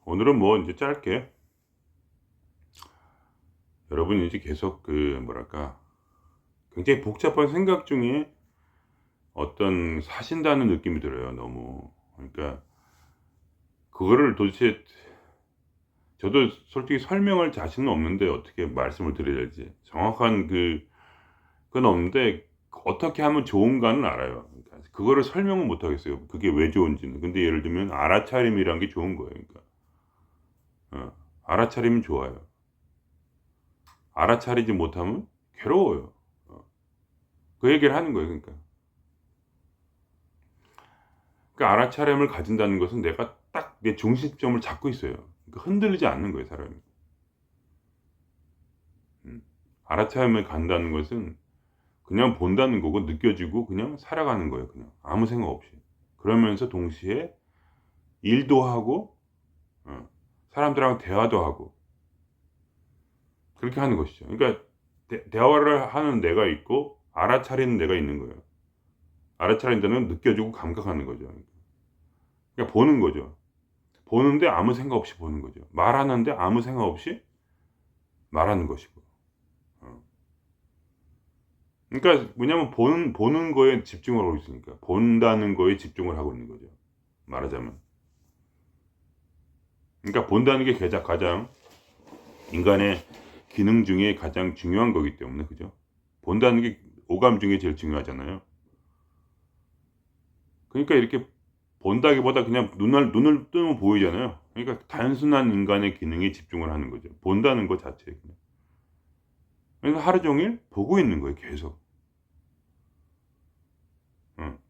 오늘은 뭐 이제 짧게 여러분이 이제 계속 뭐랄까 굉장히 복잡한 생각 중에 사신다는 느낌이 들어요, 너무. 그러니까 그거를 도대체 저도 솔직히 설명할 자신은 없는데 어떻게 말씀을 드려야 될지 정확한 그건 없는데 어떻게 하면 좋은가는 알아요. 그러니까 그거를 설명은 못 하겠어요, 그게 왜 좋은지는. 근데 예를 들면 알아차림이란 게 좋은 거예요. 그러니까 알아차리면 좋아요. 알아차리지 못하면 괴로워요. 어 그 얘기를 하는 거예요, 그러니까. 그 알아차림을 가진다는 것은 내가 딱 내 중심점을 잡고 있어요. 그러니까 흔들리지 않는 거예요, 사람이. 음. 알아차림을 간다는 것은 그냥 본다는 거고 느껴지고 그냥 살아가는 거예요, 그냥 아무 생각 없이. 그러면서 동시에 일도 하고 사람들하고 대화도 하고 그렇게 하는 것이죠. 그러니까 대화를 하는 내가 있고 알아차리는 내가 있는 거예요. 알아차리는 데는 느껴지고 감각하는 거죠. 그러니까 보는 거죠. 보는데 아무 생각 없이 보는 거죠. 말하는데 아무 생각 없이 말하는 것이고. 어. 그러니까 뭐냐면 보는 거에 집중을 하고 있으니까. 본다는 거에 집중을 하고 있는 거죠, 말하자면. 그러니까 본다는 게 가장 인간의 기능 중에 가장 중요한 거기 때문에, 그죠? 본다는 게 오감 중에 제일 중요하잖아요. 그러니까 이렇게 본다기보다 그냥 눈을 뜨면 보이잖아요. 그러니까 단순한 인간의 기능에 집중을 하는 거죠, 본다는 것 자체에 그냥. 그래서 하루 종일 보고 있는 거예요, 계속.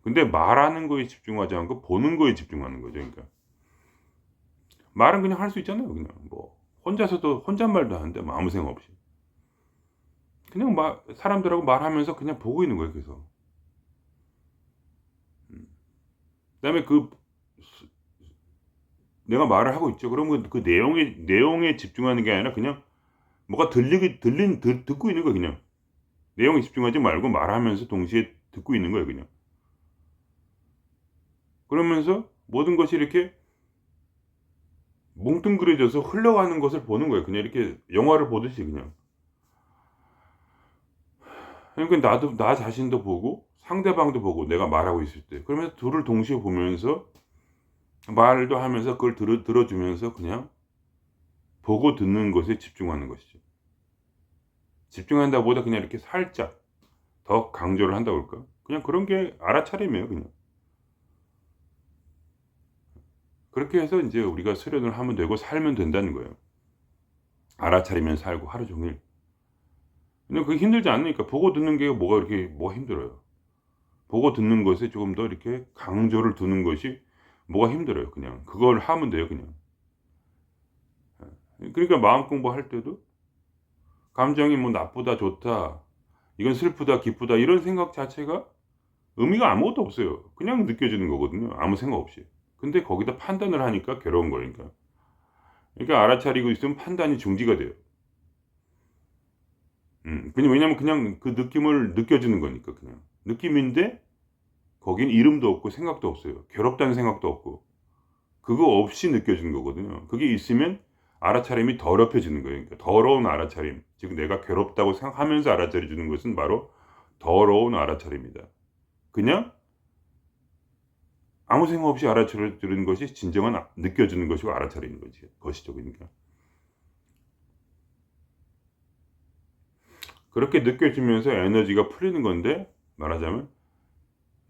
근데 말하는 거에 집중하지 않고 보는 거에 집중하는 거죠, 그러니까. 말은 그냥 할 수 있잖아요, 그냥. 뭐 혼자서도 혼잣말도 하는데 뭐 아무 생각 없이. 그냥 사람들하고 말하면서 그냥 보고 있는 거예요, 계속. 음. 그다음에 스 내가 말을 하고 있죠. 그러면 그 내용에 집중하는 게 아니라 그냥 뭐가 들리기 들린 듣 듣고 있는 거예요, 그냥. 내용에 집중하지 말고 말하면서 동시에 듣고 있는 거예요, 그냥. 그러면서 모든 것이 이렇게 뭉뚱그려져서 흘러가는 것을 보는 거예요. 그냥 이렇게 영화를 보듯이 그냥. 그러니까 나도 나 자신도 보고 상대방도 보고 내가 말하고 있을 때. 그러면서 둘을 동시에 보면서 말도 하면서 그걸 들어 주면서 그냥 보고 듣는 것에 집중하는 것이죠. 집중한다보다 그냥 이렇게 살짝 더 강조를 한다고 그럴까? 그냥 그런 게 알아차림이에요, 그냥. 그렇게 해서 인제 우리가 수련을 하면 되고 살면 된다는 거예요. 알아차리면 살고 하루 종일. 근데 그게 힘들지 않으니까. 보고 듣는 게 뭐가 힘들어요. 보고 듣는 것에 조금 더 이렇게 강조를 두는 것이 뭐가 힘들어요, 그냥. 그걸 하면 돼요, 그냥. 그러니까 마음 공부할 때도 감정이 뭐 나쁘다, 좋다, 이건 슬프다, 기쁘다 이런 생각 자체가 의미가 아무것도 없어요. 그냥 느껴지는 거거든요, 아무 생각 없이. 근데 거기다 판단을 하니까 괴로운 거니까. 그러니까 알아차리고 있으면 판단이 중지가 돼요. 그냥 왜냐면 그냥 그 느낌을 느껴지는 거니까 그냥. 느낌인데 거긴 이름도 없고 생각도 없어요. 괴롭다는 생각도 없고. 그거 없이 느껴지는 거거든요. 그게 있으면 알아차림이 더럽혀지는 거예요. 그러니까 더러운 알아차림. 즉 내가 괴롭다고 생각하면서 알아차려 주는 것은 바로 더러운 알아차림이다. 그냥 아무 생각 없이 알아차려 주는 것이 진정한 느껴지는 것이고 알아차리는 것이죠, 그러니까. 그렇게 느껴지면서 에너지가 풀리는 건데 말하자면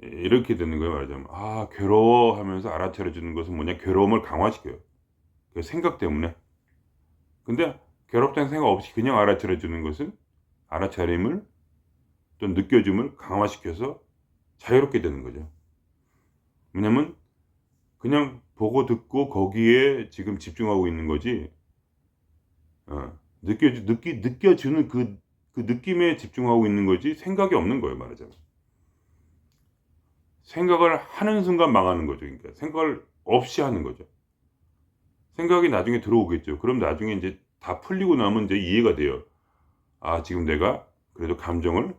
이렇게 되는 거예요, 말하자면. '아 괴로워.' 하면서 알아차려 주는 것은 뭐냐, 괴로움을 강화시켜요, 그 생각 때문에. 근데 괴롭다는 생각 없이 그냥 알아차려 주는 것은 알아차림을 또 느껴짐을 강화시켜서 자유롭게 되는 거죠. 왜냐면 그냥 보고 듣고 거기에 지금 집중하고 있는 거지, 느껴지는 그 느낌에 집중하고 있는 거지 생각이 없는 거예요, 말하자면. 생각을 하는 순간 망하는 거죠, 그러니까. 생각을 없이 하는 거죠. 생각이 나중에 들어오겠죠. 그럼 나중에 인제 다 풀리고 나면 인제 이해가 돼요. '아 지금 내가 그래도 감정을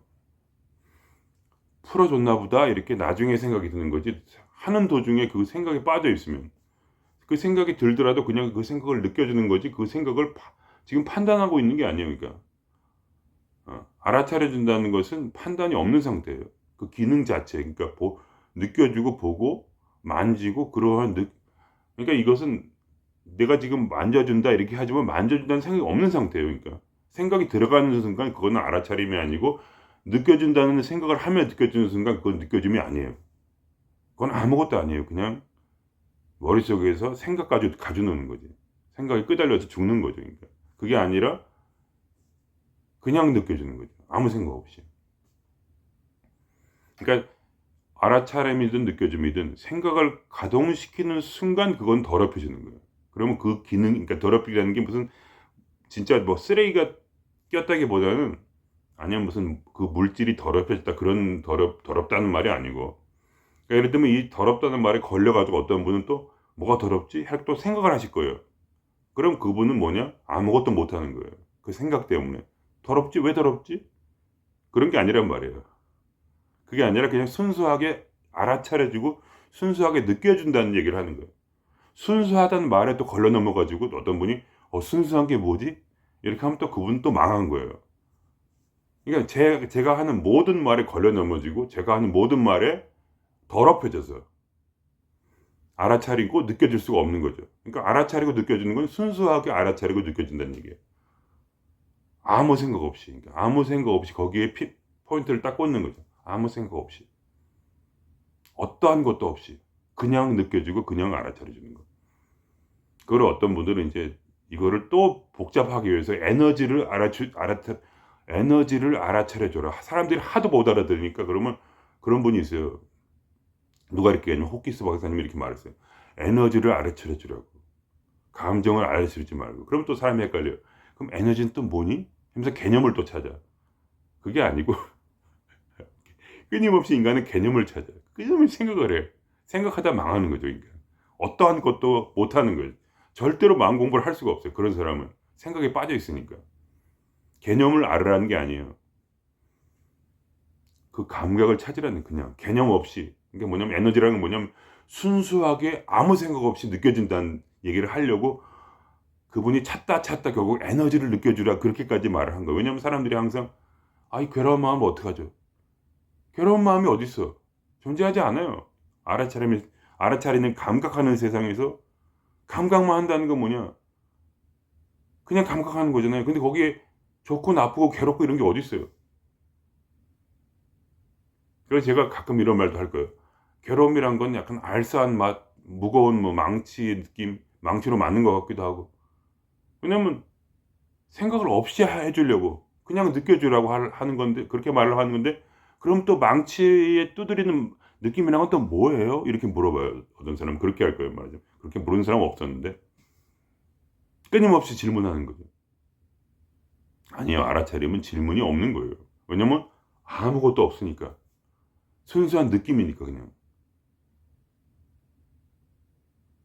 풀어 줬나 보다.' 이렇게 나중에 생각이 드는 거지, 하는 도중에 그 생각에 빠져 있으면. 그 생각이 들더라도 그냥 그 생각을 느껴주는 거지 그 생각을 지금 판단하고 있는 게 아니에요. 그러니까 알아차려 준다는 것은 판단이 없는 상태예요. 그 기능 자체 그러니까 느껴지고 보고 만지고 그러한 그러니까 이것은 '내가 지금 만져준다.' 이렇게 하지만 만져준다는 생각이 없는 상태예요. 그러니까 생각이 들어가는 순간 그거는 알아차림이 아니고 느껴진다는 생각을 하며 느껴지는 순간 그건 느껴짐이 아니에요. 그건 아무것도 아니에요. 그냥 머릿속에서 생각 가지고 노는 거지. 생각이 끄달려서 죽는 거죠 그러니까. 그게 아니라 그냥 느껴지는 거죠. 아무 생각 없이. 그러니까 알아차림이든 느껴짐이든 생각을 가동시키는 순간 그건 더럽혀지는 거예요. 그러면 그 기능 그러니까 더럽히라는 게 무슨 진짜 뭐 쓰레기가 꼈다기보다는 아니면 무슨 그 물질이 더럽혀졌다 그런 더럽다는 말이 아니고 그러니까 예를 들면 이 더럽다는 말에 걸려 가지고 어떤 분은 또 '뭐가 더럽지?' 하고 또 생각을 하실 거예요. 그럼 그분은 뭐냐? 아무것도 못 하는 거예요. 그 생각 때문에. '더럽지? 왜 더럽지?' 그런 게 아니란 말이에요. 그게 아니라 그냥 순수하게 알아차려 주고 순수하게 느껴준다는 얘기를 하는 거예요. 순수하다는 말에 또 걸러 넘어 가지고 어떤 분이 순수한 게 뭐지?' 이렇게 하면 또 그분은 또 망한 거예요. 그러니까 제가 하는 모든 말에 걸려 넘어지고 제가 하는 모든 말에 더럽혀져서 알아차리고 느껴질 수가 없는 거죠. 그러니까 알아차리고 느껴지는 건 순수하게 알아차리고 느껴진다는 얘기예요. 아무 생각 없이. 그러니까 아무 생각 없이 거기에 포인트를 딱 꽂는 거죠. 아무 생각 없이. 어떠한 것도 없이. 그냥 느껴지고 그냥 알아차려 주는 거. 그걸 어떤 분들은 인제 이거를 또 복잡하게 위해서 에너지를 알아차려 줘라. 사람들이 하도 못 알아들으니까 그러면 그런 분이 있어요. 누가 이렇게 했냐면 호키스 박사님이 이렇게 말했어요. "에너지를 알아차려 주라고. 감정을 알아차리지 말고." 그러면 또 사람이 헷갈려요. "그럼 에너지는 또 뭐니?" 하면서 개념을 또 찾아. 그게 아니고 끊임없이 인간은 개념을 찾아요. 끊임없이 생각을 해. 생각하다 망하는 거죠 그러니까. 어떠한 것도 못하는 거예요. 절대로 마음 공부를 할 수가 없어요 그런 사람은. 생각에 빠져 있으니까. 개념을 알으라는 게 아니에요. 그 감각을 찾으라는 그냥 개념 없이. 그게 뭐냐면 에너지라는 건 뭐냐면 순수하게 아무 생각 없이 느껴진다는 얘기를 하려고 그분이 찾다 결국 에너지를 느껴주라 그렇게까지 말을 한 거예요. 왜냐하면 사람들이 항상 "아이 괴로운 마음 어떡하죠?" 괴로운 마음이 어딨어. 존재하지 않아요. 알아차리는 감각하는 세상에서 감각만 한다는 건 뭐냐 그냥 감각하는 거잖아요. 근데 거기에 좋고 나쁘고 괴롭고 이런 게 어딨어요. 그래서 제가 가끔 이런 말도 할 거예요. 괴로움이란 건 약간 알싸한 맛, 무거운 뭐 망치 느낌, 망치로 맞는 것 같기도 하고. 왜냐면 생각을 없이 해 주려고 그냥 느껴주라고 하는 건데 그렇게 말을 하는 건데 그럼 또 망치에 두드리는 느낌이란 건 또 뭐예요? 이렇게 물어봐요. 어떤 사람은 그렇게 할 거예요 말이죠. 그렇게 물은 사람은 없었는데 끊임없이 질문하는 거죠. 아니요. 알아차림은 질문이 없는 거예요. 왜냐면 아무것도 없으니까. 순수한 느낌이니까 그냥.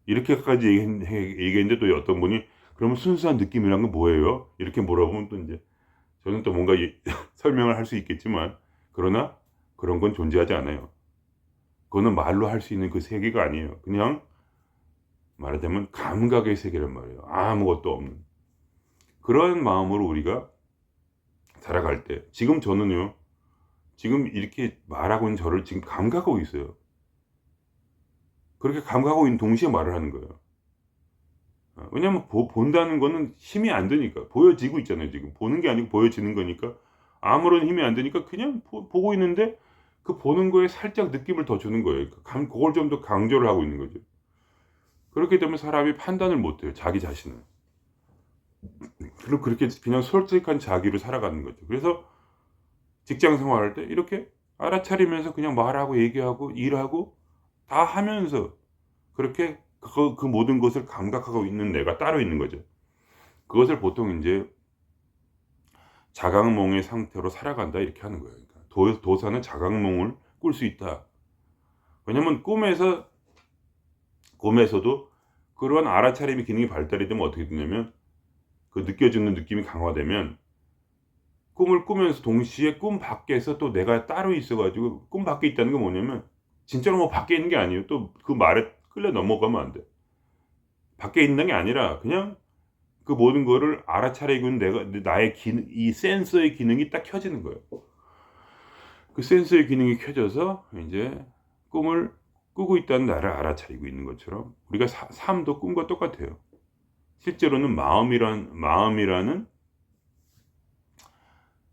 이렇게까지 얘기했는데 또 어떤 분이 "그러면 순수한 느낌이란 건 뭐예요?" 이렇게 물어보면 또 인제 저는 또 뭔가 설명을 할 수 있겠지만 그러나 그런 건 존재하지 않아요. 그거는 말로 할 수 있는 그 세계가 아니에요. 그냥 말하자면 감각의 세계란 말이에요. 아무것도 없는. 그런 마음으로 우리가 살아갈 때 지금 저는요. 지금 이렇게 말하고 있는 저를 지금 감각하고 있어요. 그렇게 감각하고 있는 동시에 말을 하는 거예요. 왜냐하면 본다는 거는 힘이 안 드니까. 보여지고 있잖아요 지금. 보는 게 아니고 보여지는 거니까 아무런 힘이 안 드니까 그냥 보고 있는데 그 보는 거에 살짝 느낌을 더 주는 거예요. 그걸 좀 더 강조를 하고 있는 거죠. 그렇게 되면 사람이 판단을 못 해요 자기 자신을. 그렇게 그냥 솔직한 자기로 살아가는 거죠. 그래서 직장 생활할 때 이렇게 알아차리면서 그냥 말하고 얘기하고 일하고 다 하면서 그렇게 그 모든 것을 감각하고 있는 내가 따로 있는 거죠. 그것을 보통 인제 "자각몽의 상태로 살아간다." 이렇게 하는 거예요. 그러니까 도사는 자각몽을 꿀 수 있다. 왜냐면 꿈에서도 그러한 알아차림의 기능이 발달이 되면 어떻게 되냐면 그 느껴지는 느낌이 강화되면 꿈을 꾸면서 동시에 꿈 밖에서 또 내가 따로 있어 가지고 꿈 밖에 있다는 건 뭐냐면 진짜로 뭐 밖에 있는 게 아니에요. 또 그 말에 끌려 넘어가면 안 돼. 밖에 있는 게 아니라 그냥 그 모든 거를 알아차리고 있는 나의 이 센서의 기능이 딱 켜지는 거예요. 그 센서의 기능이 켜져서 인제 꿈을 꾸고 있다는 나를 알아차리고 있는 것처럼 우리가 삶도 꿈과 똑같아요. 실제로는 마음이라는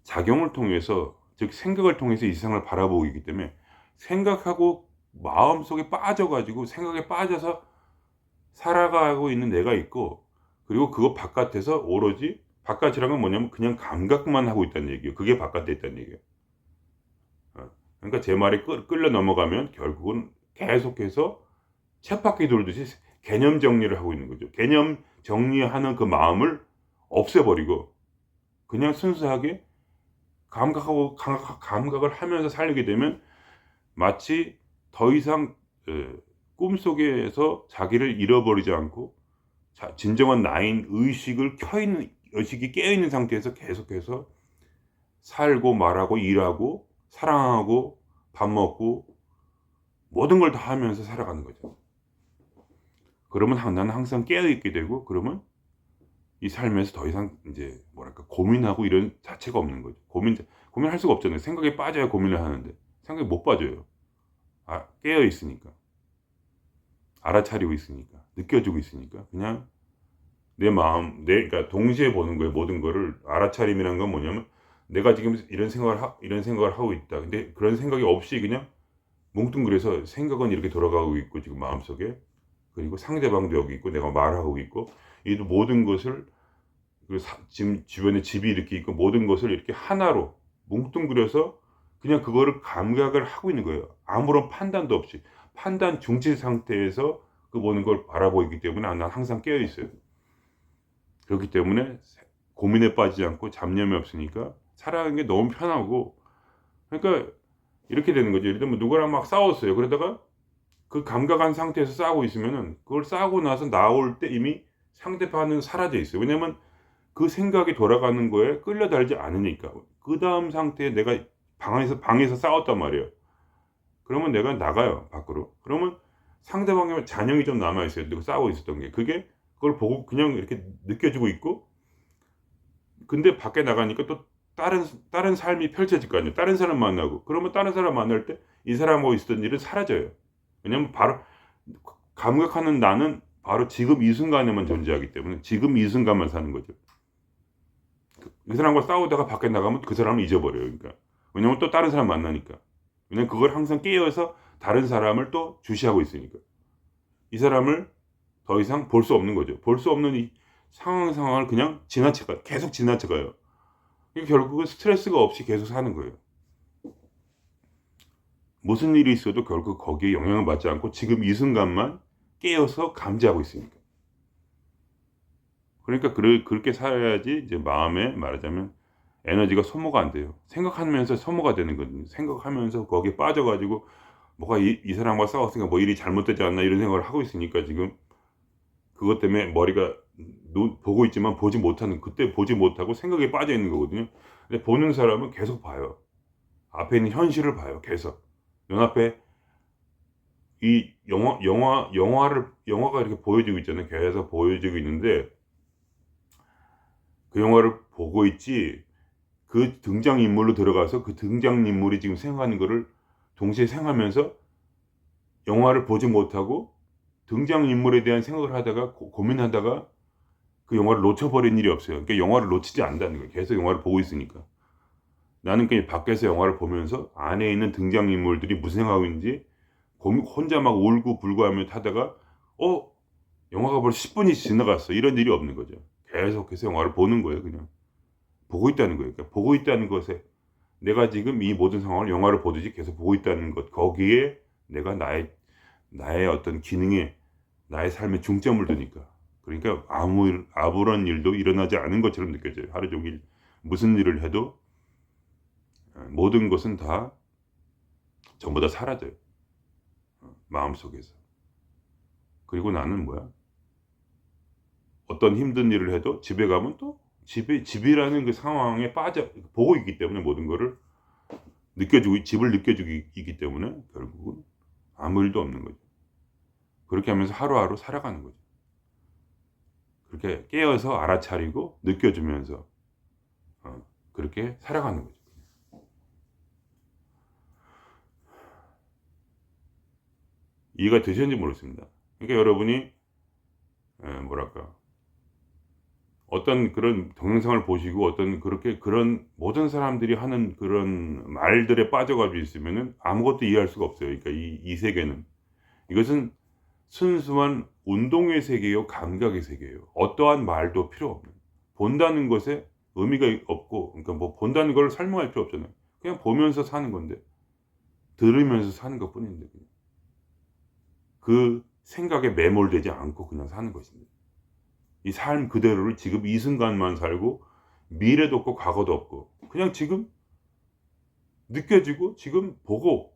작용을 통해서, 즉 생각을 통해서 이 세상을 바라보고 있기 때문에, 생각하고 마음속에 빠져 가지고 생각에 빠져서 살아가고 있는 내가 있고, 그리고 그거 바깥에서 오로지, 바깥이란 건 뭐냐면 그냥 감각만 하고 있다는 얘기예요. 그게 바깥에 있다는 얘기예요. 그러니까 제 말이 끌려 넘어가면 결국은 계속해서 쳇바퀴 돌듯이 개념 정리를 하고 있는 거죠. 개념 정리하는 그 마음을 없애버리고 그냥 순수하게 감각을 하면서 살게 되면, 마치 더 이상 꿈속에서 자기를 잃어버리지 않고 진정한 나인 의식이 깨어 있는 상태에서 계속해서 살고 말하고 일하고 사랑하고 밥 먹고 모든 걸 다 하면서 살아가는 거죠. 그러면 나는 항상 깨어 있게 되고, 그러면 이 삶에서 더 이상 인제 뭐랄까 고민하고 이런 자체가 없는 거죠. 고민할 수가 없잖아요. 생각에 빠져야 고민을 하는데 생각에 못 빠져요. 깨어 있으니까. 알아차리고 있으니까. 느껴지고 있으니까. 그냥 내 마음, 그러니까 동시에 보는 거예요. 모든 거를. 알아차림이란 건 뭐냐면, 내가 지금 이런 생각을 하고 있다. 근데 그런 생각이 없이 그냥 뭉뚱그려서 생각은 이렇게 돌아가고 있고 지금 마음속에, 그리고 상대방도 여기 있고 내가 말하고 있고, 이 모든 것을, 지금 주변에 집이 이렇게 있고 모든 것을 이렇게 하나로 뭉뚱그려서 그냥 그거를 감각을 하고 있는 거예요. 아무런 판단도 없이. 판단 중지 상태에서 그 모든 걸 바라보고 있기 때문에 난 항상 깨어 있어요. 그렇기 때문에 고민에 빠지지 않고 잡념이 없으니까 살아가는 게 너무 편하고, 그러니까 이렇게 되는 거죠. 예를 들면 누구랑 막 싸웠어요. 그러다가 그 감각한 상태에서 싸우고 있으면은, 그걸 싸우고 나서 나올 때 이미 상대방은 사라져 있어요. 왜냐면 그 생각이 돌아가는 거에 끌려다니지 않으니까. 그다음 상태에 내가 방에서 싸웠단 말이에요. 그러면 내가 나가요, 밖으로. 그러면 상대방의 잔영이 좀 남아 있어요. 누가 싸우고 있었던 게. 그걸 보고 그냥 이렇게 느껴지고 있고, 근데 밖에 나가니까 또 다른 삶이 펼쳐질 거 아니에요. 다른 사람 만나고. 그러면 다른 사람 만날 때 이 사람하고 있었던 일은 사라져요. 왜냐면 바로 감각하는 나는 바로 지금 이 순간에만 존재하기 때문에 지금 이 순간만 사는 거죠. 그 사람과 싸우다가 밖에 나가면 그 사람을 잊어버려요. 그러니까. 왜냐면 또 다른 사람 만나니까. 왜냐면 그걸 항상 깨어서 다른 사람을 또 주시하고 있으니까. 이 사람을 더 이상 볼 수 없는 거죠. 볼 수 없는 이 상황을 그냥 계속 지나쳐가요. 결국은 스트레스가 없이 계속 사는 거예요. 무슨 일이 있어도 결국 거기에 영향을 받지 않고 지금 이 순간만 깨어서 감지하고 있으니까. 그러니까 그렇게 살아야지 이제 마음에, 말하자면 에너지가 소모가 안 돼요. 생각하면서 소모가 되는 거거든요. 생각하면서 거기에 빠져 가지고 뭐가 이 사람과 싸웠으니까 뭐 일이 잘못되지 않나 이런 생각을 하고 있으니까, 지금 그것 때문에 머리가 보고 있지만 그때 보지 못하고 생각에 빠져 있는 거거든요. 근데 보는 사람은 계속 봐요. 앞에 있는 현실을 봐요, 계속. 눈앞에 이 영화가 이렇게 보여지고 있잖아요. 계속 보여지고 있는데 그 영화를 보고 있지, 그 등장인물로 들어가서 그 등장인물이 지금 생각하는 거를 동시에 생각하면서 영화를 보지 못하고 등장인물에 대한 생각을 하다가 고민하다가 그 영화를 놓쳐버린 일이 없어요. 그러니까 영화를 놓치지 않는다는 거예요. 계속 영화를 보고 있으니까. 나는 그냥 밖에서 영화를 보면서 안에 있는 등장인물들이 무슨 생각하고 있는지 혼자 막 울고불고 하며 타다가 영화가 벌써 10분이 지나갔어. 이런 일이 없는 거죠. 계속해서 영화를 보는 거예요. 그냥 보고 있다는 거예요. 그러니까 보고 있다는 것에, 내가 지금 이 모든 상황을 영화를 보듯이 계속 보고 있다는 것, 거기에 내가 나의 어떤 기능에, 나의 삶에 중점을 두니까. 그러니까 아무런 일도 일어나지 않은 것처럼 느껴져요. 하루 종일 무슨 일을 해도 모든 것은 다 전부 다 사라져요. 마음속에서. 그리고 나는 어떤 힘든 일을 해도 집에 가면 또 집이라는 그 상황에 보고 있기 때문에, 모든 거를 집을 느껴주고 있기 때문에 결국은 아무 일도 없는 거죠. 그렇게 하면서 하루하루 살아가는 거죠. 그렇게 깨어서 알아차리고 느껴주면서 그렇게 살아가는 거죠. 이해가 되셨는지 모르겠습니다. 그러니까 여러분이 뭐랄까 어떤 그런 동영상을 보시고 어떤 그렇게 그런 모든 사람들이 하는 그런 말들에 빠져 가지고 있으면은 아무것도 이해할 수가 없어요. 그러니까 이 세계는. 이것은 순수한 운동의 세계요, 감각의 세계예요. 어떠한 말도 필요 없는. 본다는 것에 의미가 없고, 그러니까 뭐 본다는 걸 설명할 필요 없잖아요. 그냥 보면서 사는 건데, 들으면서 사는 것뿐인데, 그냥. 그 생각에 매몰되지 않고 그냥 사는 것입니다. 이 삶 그대로를 지금 이 순간만 살고 미래도 없고 과거도 없고 그냥 지금 느껴지고 지금 보고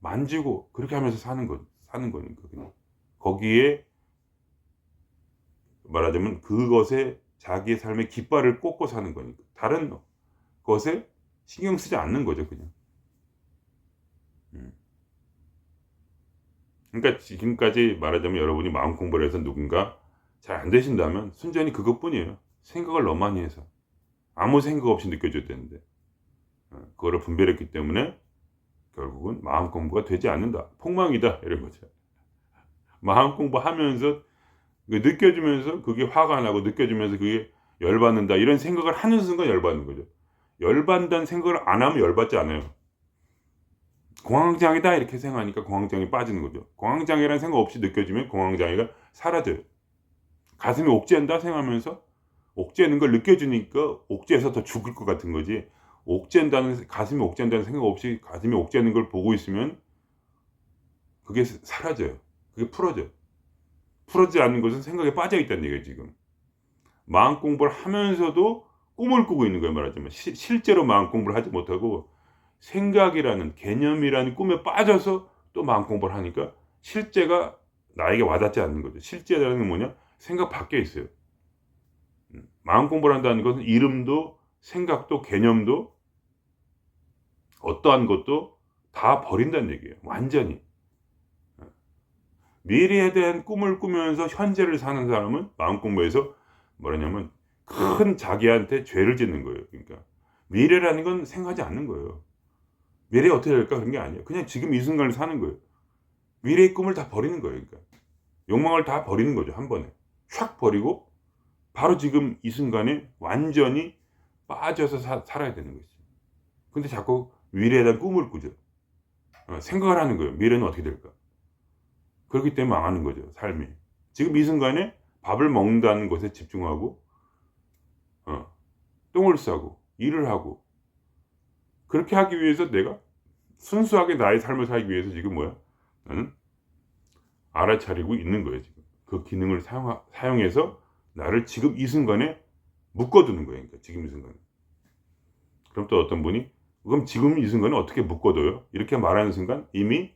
만지고 그렇게 하면서 사는 거니까 그냥. 거기에 말하자면 그것에 자기의 삶의 깃발을 꽂고 사는 거니까. 다른 것에 신경 쓰지 않는 거죠, 그냥. 음. 그러니까 지금까지 말하자면 여러분이 마음 공부를 해서 누군가 잘 안 되신다면 순전히 그것뿐이에요. 생각을 너무 많이 해서. 아무 생각 없이 느껴져야 되는데. 그거를 분별했기 때문에 결국은 마음 공부가 되지 않는다. 폭망이다. 이런 거죠. 마음 공부하면서 느껴지면서 그게 화가 나고 느껴지면서 그게 열받는다. 이런 생각을 하는 순간 열받는 거죠. 열받는다는 생각을 안 하면 열받지 않아요. 공황장애다 이렇게 생각하니까 공황장애 빠지는 거죠. 공황장애라는 생각 없이 느껴지면 공황장애가 사라져요. 가슴이 옥죄한다 생각하면서 옥죄는 걸 느껴지니까 옥죄해서 더 죽을 것 같은 거지. 옥죄한다는 가슴이 옥죄한다는 생각 없이 가슴이 옥죄는 걸 보고 있으면 그게 사라져요. 그게 풀어져요. 풀어지지 않는 것은 생각에 빠져 있다는 얘기예요, 지금. 마음 공부를 하면서도 꿈을 꾸고 있는 거예요, 말하자면. 실제로 마음 공부를 하지 못하고 생각이라는 개념이라는 꿈에 빠져서 또 마음 공부를 하니까 실제가 나에게 와닿지 않는 거죠. 실제라는 게 뭐냐? 생각 밖에 있어요. 마음 공부를 한다는 것은 이름도 생각도 개념도 어떠한 것도 다 버린다는 얘기예요. 완전히. 미래에 대한 꿈을 꾸면서 현재를 사는 사람은 마음 공부에서 뭐라냐면 큰 자기한테 죄를 짓는 거예요. 그러니까 미래라는 건 생각하지 않는 거예요. 미래에 어떻게 될까 그런 게 아니에요. 그냥 지금 이 순간을 사는 거예요. 미래의 꿈을 다 버리는 거예요. 그러니까 욕망을 다 버리는 거죠. 한 번에 촥 버리고 바로 지금 이 순간에 완전히 빠져서 살아야 되는 거죠. 근데 자꾸 미래에 대한 꿈을 꾸죠. 생각을 하는 거예요. 미래는 어떻게 될까? 그렇기 때문에 망하는 거죠, 삶이. 지금 이 순간에 밥을 먹는다는 것에 집중하고 어, 똥을 싸고 일을 하고 그렇게 하기 위해서 내가 순수하게 나의 삶을 살기 위해서 지금 뭐야? 나는 알아차리고 있는 거예요, 지금. 그 기능을 사용해서 나를 지금 이 순간에 묶어두는 거예요. 그러니까 지금 이 순간에. 그럼 또 어떤 분이 그럼 지금 이 순간에 어떻게 묶어둬요? 이렇게 말하는 순간 이미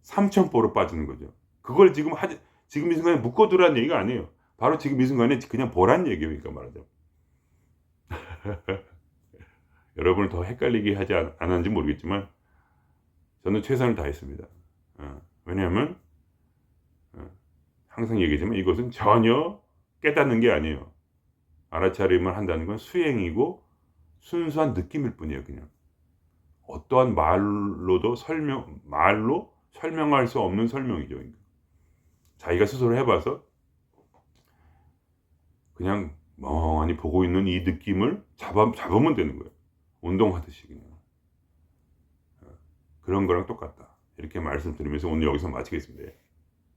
삼천포로 빠지는 거죠. 그걸 지금 이 순간에 묶어두라는 얘기가 아니에요. 바로 지금 이 순간에 그냥 보란 얘기예요. 그러니까 말하자면. 여러분을 더 헷갈리게 하지 않았는지 모르겠지만 저는 최선을 다했습니다. 왜냐하면 항상 얘기하지만 이것은 전혀 깨닫는 게 아니에요. 알아차림을 한다는 건 수행이고 순수한 느낌일 뿐이에요. 그냥 어떠한 말로 설명할 수 없는 설명이죠. 그러니까. 자기가 스스로 해봐서 그냥 멍하니 보고 있는 이 느낌을 잡으면 되는 거예요. 운동하듯이 그냥. 그런 거랑 똑같다. 이렇게 말씀드리면서 오늘 여기서 마치겠습니다.